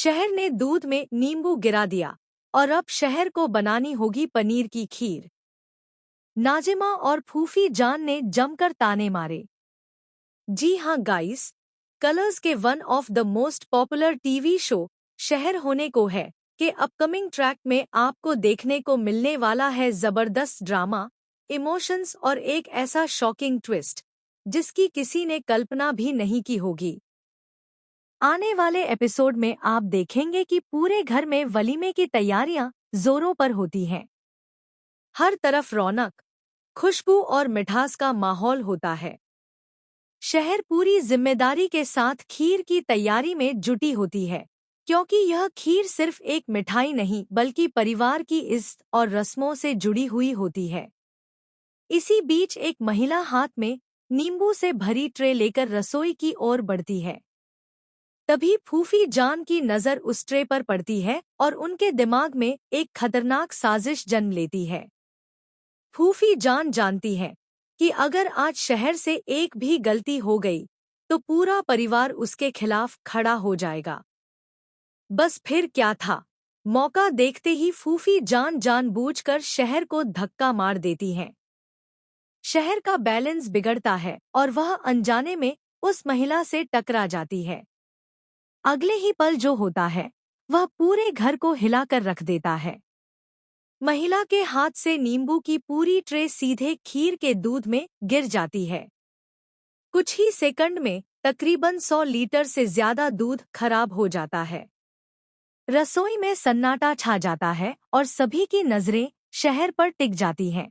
शहर ने दूध में नींबू गिरा दिया और अब शहर को बनानी होगी पनीर की खीर। नाजिमा और फूफी जान ने जमकर ताने मारे। जी हाँ गाइस, कलर्स के one of the most popular TV show शहर होने को है कि अपकमिंग ट्रैक में आपको देखने को मिलने वाला है जबरदस्त ड्रामा, इमोशंस और एक ऐसा शॉकिंग ट्विस्ट जिसकी किसी ने कल्पना भी नहीं की होगी। आने वाले एपिसोड में आप देखेंगे कि पूरे घर में वलीमे की तैयारियां जोरों पर होती हैं। हर तरफ रौनक, खुशबू और मिठास का माहौल होता है। शहर पूरी जिम्मेदारी के साथ खीर की तैयारी में जुटी होती है, क्योंकि यह खीर सिर्फ एक मिठाई नहीं बल्कि परिवार की इज्जत और रस्मों से जुड़ी हुई होती है। इसी बीच एक महिला हाथ में नींबू से भरी ट्रे लेकर रसोई की ओर बढ़ती है। तभी फूफी जान की नज़र उस ट्रे पर पड़ती है और उनके दिमाग में एक खतरनाक साजिश जन्म लेती है। फूफी जान जानती है कि अगर आज शहर से एक भी गलती हो गई तो पूरा परिवार उसके खिलाफ खड़ा हो जाएगा। बस फिर क्या था, मौका देखते ही फूफी जान जानबूझकर शहर को धक्का मार देती हैं। शहर का बैलेंस बिगड़ता है और वह अनजाने में उस महिला से टकरा जाती है। अगले ही पल जो होता है वह पूरे घर को हिलाकर रख देता है। महिला के हाथ से नींबू की पूरी ट्रे सीधे खीर के दूध में गिर जाती है। कुछ ही सेकंड में तकरीबन 100 लीटर से ज्यादा दूध खराब हो जाता है। रसोई में सन्नाटा छा जाता है और सभी की नजरें शहर पर टिक जाती हैं।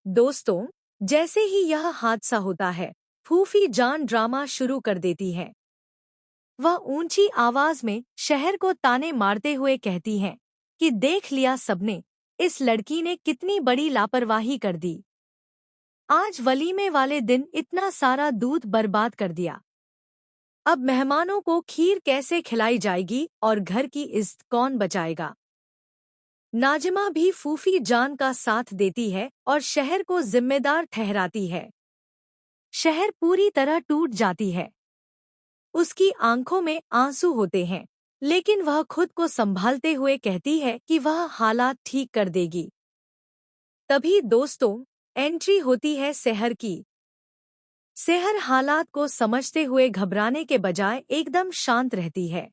दोस्तों, जैसे ही यह हादसा होता है, फूफी जान ड्रामा शुरू कर देती है। वह ऊंची आवाज में शहर को ताने मारते हुए कहती हैं कि देख लिया सबने, इस लड़की ने कितनी बड़ी लापरवाही कर दी। आज वलीमे वाले दिन इतना सारा दूध बर्बाद कर दिया। अब मेहमानों को खीर कैसे खिलाई जाएगी और घर की इज्जत कौन बचाएगा। नाजिमा भी फूफी जान का साथ देती है और शहर को जिम्मेदार ठहराती है। शहर पूरी तरह टूट जाती है। उसकी आंखों में आंसू होते हैं, लेकिन वह खुद को संभालते हुए कहती है कि वह हालात ठीक कर देगी। तभी दोस्तों, एंट्री होती है शहर की। शहर हालात को समझते हुए घबराने के बजाय एकदम शांत रहती है।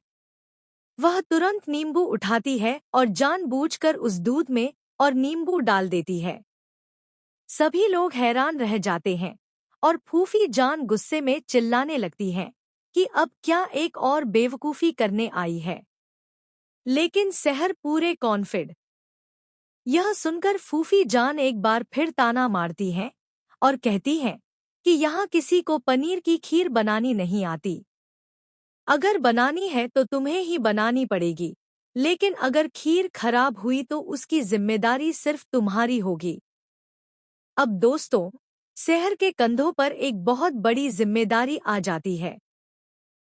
वह तुरंत नींबू उठाती है और जानबूझकर उस दूध में और नींबू डाल देती है। सभी लोग हैरान रह जाते हैं और फूफी जान गुस्से में चिल्लाने लगती हैं कि अब क्या एक और बेवकूफ़ी करने आई है। लेकिन शहर पूरे कॉन्फिड। यह सुनकर फूफी जान एक बार फिर ताना मारती हैं और कहती हैं कि यहाँ किसी को पनीर की खीर बनानी नहीं आती। अगर बनानी है तो तुम्हें ही बनानी पड़ेगी, लेकिन अगर खीर खराब हुई तो उसकी जिम्मेदारी सिर्फ तुम्हारी होगी। अब दोस्तों, शहर के कंधों पर एक बहुत बड़ी जिम्मेदारी आ जाती है।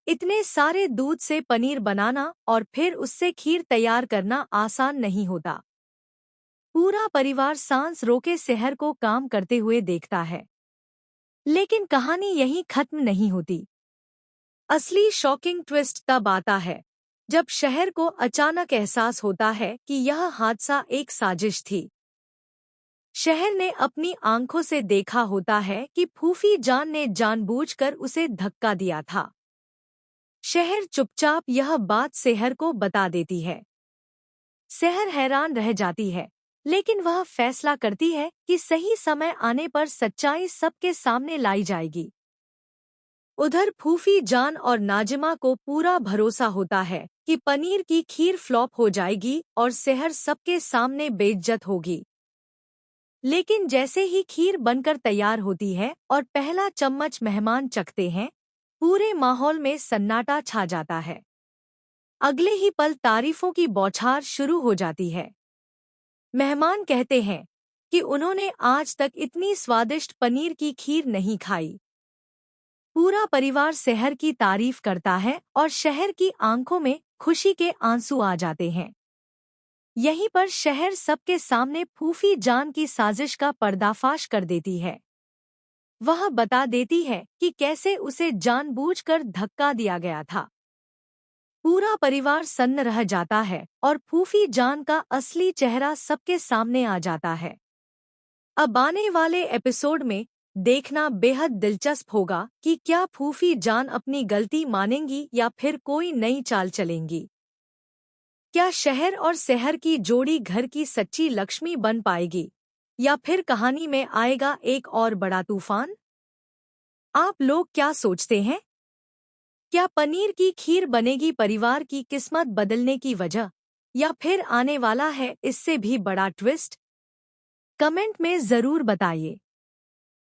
इतने सारे दूध से पनीर बनाना और फिर उससे खीर तैयार करना आसान नहीं होता। पूरा परिवार सांस रोके शहर को काम करते हुए देखता है। लेकिन कहानी यहीं खत्म नहीं होती। असली शॉकिंग ट्विस्ट तब आता है जब शहर को अचानक एहसास होता है कि यह हादसा एक साजिश थी। शहर ने अपनी आंखों से देखा होता है कि फूफी जान ने जानबूझकर उसे धक्का दिया था। शहर चुपचाप यह बात शहर को बता देती है। शहर हैरान रह जाती है, लेकिन वह फैसला करती है कि सही समय आने पर सच्चाई सबके सामने लाई जाएगी। उधर फूफी जान और नाजिमा को पूरा भरोसा होता है कि पनीर की खीर फ्लॉप हो जाएगी और शहर सबके सामने बेइज्जत होगी। लेकिन जैसे ही खीर बनकर तैयार होती है और पहला चम्मच मेहमान चखते हैं, पूरे माहौल में सन्नाटा छा जाता है। अगले ही पल तारीफों की बौछार शुरू हो जाती है। मेहमान कहते हैं कि उन्होंने आज तक इतनी स्वादिष्ट पनीर की खीर नहीं खाई। पूरा परिवार शहर की तारीफ करता है और शहर की आंखों में खुशी के आंसू आ जाते हैं। यहीं पर शहर सबके सामने फूफी जान की साजिश का पर्दाफाश कर देती है। वह बता देती है कि कैसे उसे जानबूझकर धक्का दिया गया था। पूरा परिवार सन्न रह जाता है और फूफी जान का असली चेहरा सबके सामने आ जाता है। अब आने वाले एपिसोड में देखना बेहद दिलचस्प होगा कि क्या फूफी जान अपनी गलती मानेंगी या फिर कोई नई चाल चलेंगी। क्या शहर और शहर की जोड़ी घर की सच्ची लक्ष्मी बन पाएगी या फिर कहानी में आएगा एक और बड़ा तूफान? आप लोग क्या सोचते हैं? क्या पनीर की खीर बनेगी परिवार की किस्मत बदलने की वजह, या फिर आने वाला है इससे भी बड़ा ट्विस्ट? कमेंट में जरूर बताइए।